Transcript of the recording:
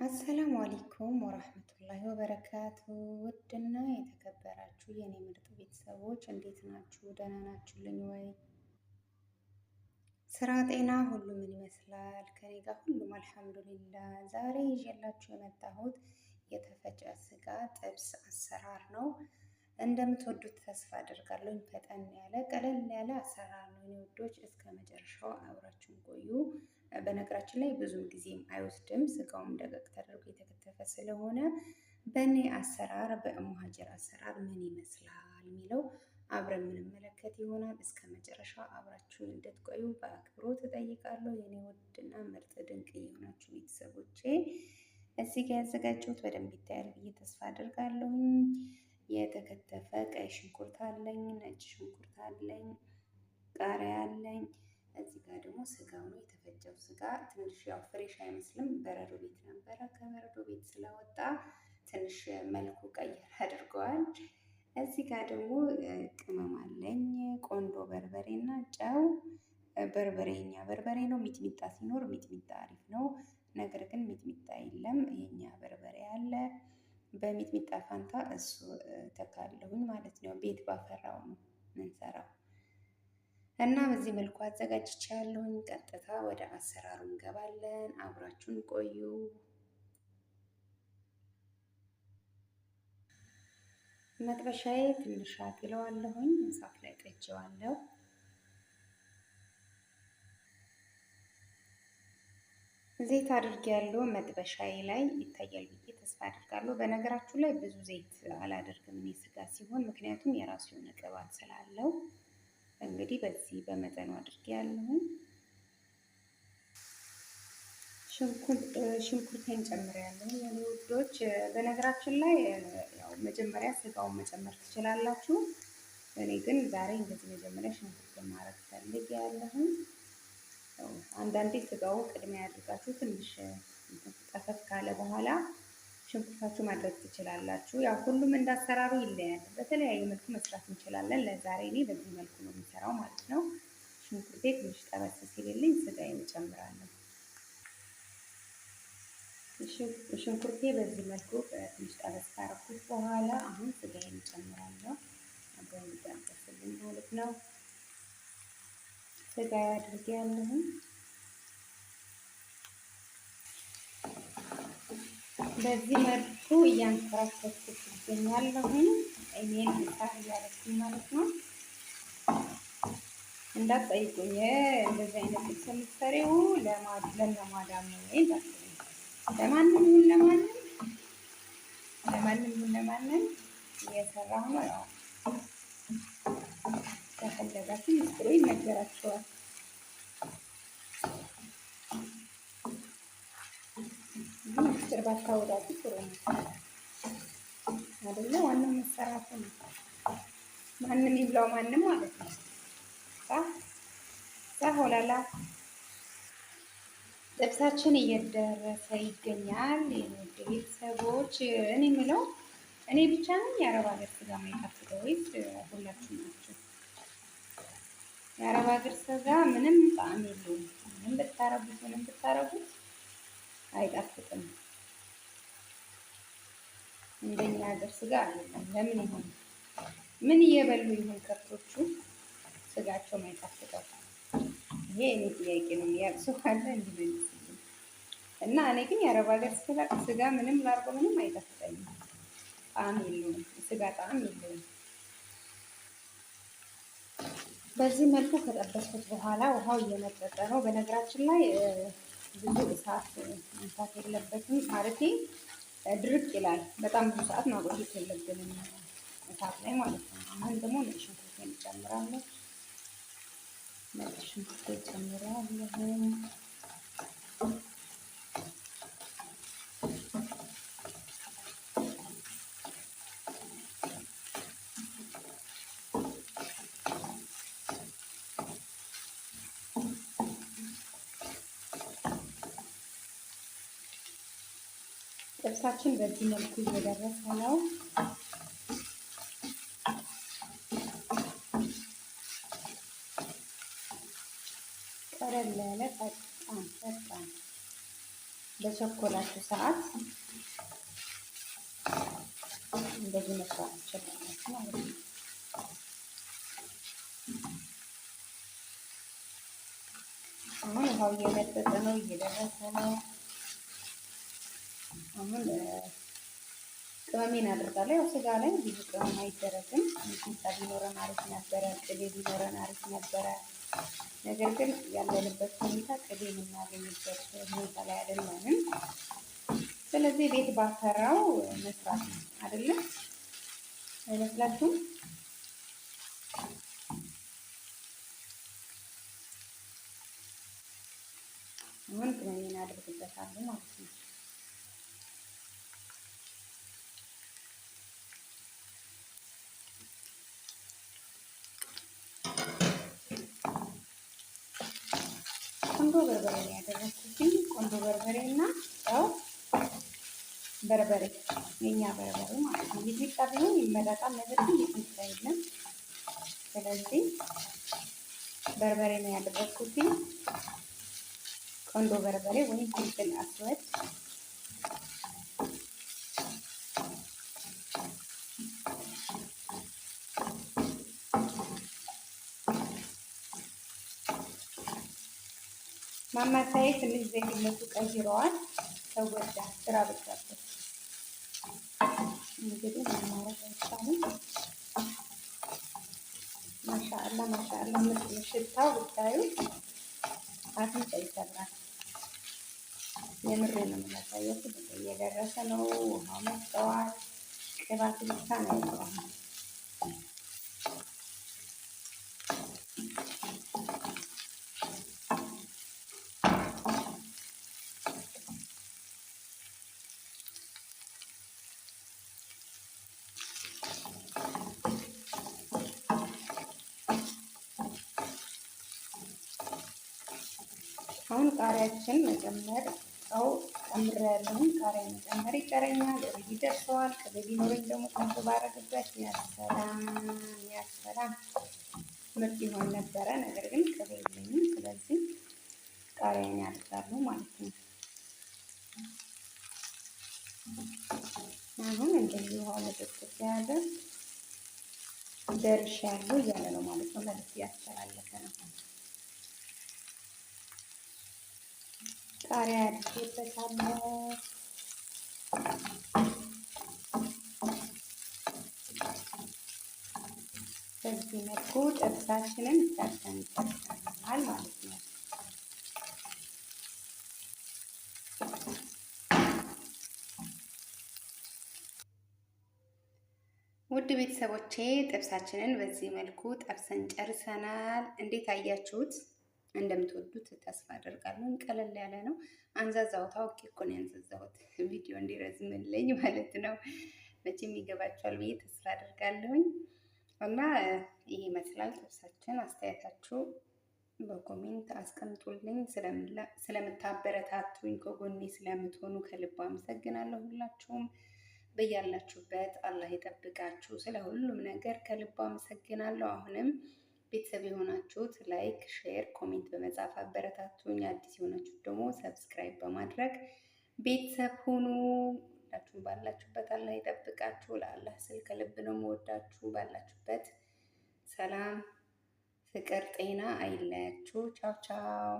አሰላሙ አለይኩም ወራህመቱላሂ ወበረካቱ። ውድና የተከበራችሁ የኔ ምርጥ ቤተሰቦች እንዴት ናችሁ? ደህና ናችሁልኝ ወይ? ስራ፣ ጤና ሁሉ ምን ይመስላል? ከኔ ጋር ሁሉም አልሐምዱሊላህ። ዛሬ ይዤላችሁ የመጣሁት የተፈጨ ስጋ ጥብስ አሰራር ነው። እንደምትወዱት ተስፋ አድርጋለሁ። ፈጠን ያለ ቀለል ያለ አሰራር ነው የኔ ውዶች። እስከ መጨረሻው አብራችሁን ቆዩ። በነገራችን ላይ ብዙም ጊዜም አይወስድም። ስጋውም ደቀቅ ተደርጎ የተከተፈ ስለሆነ በእኔ አሰራር በእሙ ሀጀር አሰራር ምን ይመስላል የሚለው አብረን የምንመለከት ይሆናል። እስከ መጨረሻው አብራችሁን እንድትቆዩ በአክብሮት እጠይቃለሁ። የኔ ውድና ምርጥ ድንቅ የሆናችሁ ቤተሰቦቼ እዚህ ጋር ያዘጋጀሁት በደንብ ይታያል ብዬ ተስፋ አድርጋለሁ። የተከተፈ ቀይ ሽንኩርት አለኝ፣ ነጭ ሽንኩርት አለኝ፣ ቃሪያ አለኝ። እዚህ ጋር ደግሞ ስጋው ነው የተፈጨው ስጋ። ትንሽ ያው ፍሬሽ አይመስልም፣ በረዶ ቤት ነበረ። ከበረዶ ቤት ስለወጣ ትንሽ መልኩ ቀየር አድርገዋል። እዚህ ጋር ደግሞ ቅመም አለኝ፣ ቆንዶ በርበሬ እና ጨው። በርበሬኛ በርበሬ ነው። ሚጥሚጣ ሲኖር ሚጥሚጣ አሪፍ ነው። ነገር ግን ሚጥሚጣ የለም፣ የኛ በርበሬ አለ። በሚጥሚጣ ፋንታ እሱ ተካለሁኝ ማለት ነው። ቤት ባፈራው ነው ምንሰራው እና በዚህ መልኩ አዘጋጅቻለሁኝ። ቀጥታ ወደ አሰራሩ እንገባለን። አብራችሁን ቆዩ። መጥበሻዬ ትንሽ አግለዋለሁኝ፣ እሳት ላይ ጥጄዋለሁ። ዘይት አድርጌያለሁ። መጥበሻዬ ላይ ይታያል ብዬ ተስፋ አድርጋለሁ። በነገራችሁ ላይ ብዙ ዘይት አላደርግም እኔ ስጋ ሲሆን፣ ምክንያቱም የራሱ የሆነ ቅባት ስላለው። እንግዲህ በዚህ በመጠኑ አድርጌያለሁ። ሽንኩርቴን ጨምሬያለሁ የኔ ውዶች። በነገራችን ላይ ያው መጀመሪያ ስጋውን መጨመር ትችላላችሁ። እኔ ግን ዛሬ እንደዚህ መጀመሪያ ሽንኩርቱን ማድረግ ፈልጌያለሁ። አንዳንዴ ስጋው ቅድሚያ ያድርጋችሁ ትንሽ ጠፈፍ ካለ በኋላ ሽንኩርታችሁ ማድረግ ትችላላችሁ። ያው ሁሉም እንዳሰራሩ ይለያል። በተለያየ መልኩ መስራት እንችላለን። ለዛሬ እኔ በዚህ መልኩ ነው የሚሰራው ማለት ነው። ሽንኩርቴ ትንሽ ጠበስ ሲልልኝ ስጋዬን እጨምራለሁ። ሽንኩርቴ በዚህ መልኩ ትንሽ ጠበስ ካረኩት በኋላ አሁን ስጋዬን እጨምራለሁ። አብረን እንዲጠበስልኝ ማለት ነው። ስጋ አድርጌያለሁ። በዚህ መልኩ እያንከራከርኩት ይገኛለሁ። እኔን ምሳሌ እያደረኩኝ ማለት ነው። እንዳትጠይቁኝ እንደዚህ አይነት ልብስ የምትሰሪው ለማዳም ነው ወይ? ለማንም ይሁን ለማንም እየሰራሁ ነው። ያው ከፈለጋችሁ ምስጢሩ ይነገራችኋል። ምስጢር ባታወጣቱ ጥሩ ነው አይደለ? ዋናው መሰራቱ ነው። ማንም ይብላው ማንም ማለት ነው። ሆላላ ጥብሳችን እየደረሰ ይገኛል። የውድ ቤተሰቦች እኔ የምለው እኔ ብቻ ነኝ የአረብ ሀገር ስጋ የማይጣፍጠው ወይስ ሁላችሁም ናችሁ? የአረብ ሀገር ስጋ ምንም ጣዕም የለውም። ምንም ብታረጉት አይጣፍጥም። እንደኛ ሀገር ስጋ አይደለም። ለምን ይሆን? ምን እየበሉ ይሆን ከብቶቹ ስጋቸው የማይጣፍጠው? ይሄ እኔ ጥያቄ ነው። የሚያቅሰው ካለ እንዲመልስልኝ እና እኔ ግን የአረብ ሀገር ስጋ ምንም ላድርገው ምንም አይጣፍጠኝም። ጣዕም የለውም። ስጋ ጣዕም የለውም። በዚህ መልኩ ከጠበስኩት በኋላ ውሃው እየመጠጠ ነው። በነገራችን ላይ ብዙ እሳት መንካት የለበትም ማለቴ ድርቅ ይላል። በጣም ብዙ ሰዓት ማቆየት የለብንም እሳት ላይ ማለት ነው። አሁን ደግሞ ነጭ ሽንኩርት እንጨምራለን። ነጭ ሽንኩርት ጨምራለሁ። ጥብሳችን በዚህ መልኩ እየደረሰ ነው። ቀለል ያለ ፈጣን በቸኮላችሁ ሰዓት እንደዚህ መስራት ትችላላችሁ ማለት ነው። አሁን ውሃው እየመጠጠ ነው፣ እየደረሰ ነው። አሁን ቅመሜን አድርጋለሁ። ያው ስጋ ላይ ብዙ ቅመም አይደረግም። ሚጥሚጣ ቢኖረን አሪፍ ነበረ፣ ቅቤ ቢኖረን አሪፍ ነበረ። ነገር ግን ያለንበት ሁኔታ ቅቤ የምናገኝበት ሁኔታ ላይ አይደለንም። ስለዚህ ቤት ባፈራው መስራት ነው አይደለም? አይመስላችሁም? አሁን ቅመሜን አድርግበታለሁ ማለት ነው። ቆንጆ በርበሬ ነው ያደረኩትኝ። ቆንጆ በርበሬ እና ያው በርበሬ የኛ በርበሬ ማለት ነው። ሚጥሚጣ ቢሆን ይመረጣል፣ ነገር ግን ሚጥሚጣ የለም። ስለዚህ በርበሬ ነው ያደረኩትኝ። ቆንጆ በርበሬ ወይም ፍልፍል አስወድ ማማሳዬ ትንሽ ዘይትነቱ ቀይረዋል። ተወዳ ስራ በዛበት እንግዲህ ማማረጥ አይቻልም። ማሻአላ ማሻአላ ምስል ሽታው ብታዩ አፍንጫ ይሰራል። የምሬ ነው የምናሳያችሁ። እየደረሰ ነው። ውሃው መጥተዋል። ቅባት ብቻ ነው ያለው። አሁን ቃሪያችን መጨመር ጨው ጨምሬያለሁኝ። ቃሪያ መጨመር ይቀረኛል። ኦልሬዲ ደርሰዋል። ቅቤ ቢኖረኝ ደግሞ ቆንጆ ባረግበት ያሰላም ያሰላም ምርጥ ይሆን ነበረ። ነገር ግን ቅቤ የለኝም። ስለዚህ ቃሪያን ያደርጋለሁ ማለት ነው። አሁን እንደዚህ ውሃ መጠጥ ሲያደርግ ደርሻለሁ እያለ ነው ማለት ነው። መልዕክት ያስተላለፈ ነው። ቃሪያ አድርጌበታለሁ። በዚህ መልኩ ጥብሳችንን ሰርተን ጨርሰናል ማለት ነው። ውድ ቤተሰቦቼ ጥብሳችንን በዚህ መልኩ ጠብሰን ጨርሰናል። እንዴት አያችሁት? እንደምትወዱት ተስፋ አደርጋለሁ። ቀለል ያለ ነው። አንዛዛውት አውቄ እኮ ነው ያንዛዛሁት፣ ቪዲዮ እንዲረዝምልኝ ማለት ነው። መቼም ይገባችኋል ብዬ ተስፋ አደርጋለሁኝ። እና ይህ ይመስላል ጥብሳችን። አስተያየታችሁ በኮሜንት አስቀምጡልኝ። ስለምታበረታቱኝ ከጎኔ ስለምትሆኑ ከልብ አመሰግናለሁ። ሁላችሁም በያላችሁበት አላህ ይጠብቃችሁ። ስለ ሁሉም ነገር ከልብ አመሰግናለሁ። አሁንም ቤተሰብ የሆናችሁት ላይክ፣ ሼር፣ ኮሜንት በመጻፍ አበረታቱኝ። አዲስ የሆናችሁት ደግሞ ሰብስክራይብ በማድረግ ቤተሰብ ሁኑ። ሁላችሁም ባላችሁበት አላህ ይጠብቃችሁ። ለአላህ ስል ከልብ ነው የምወዳችሁ። ባላችሁበት ሰላም፣ ፍቅር፣ ጤና አይለያችሁ። ቻው ቻው።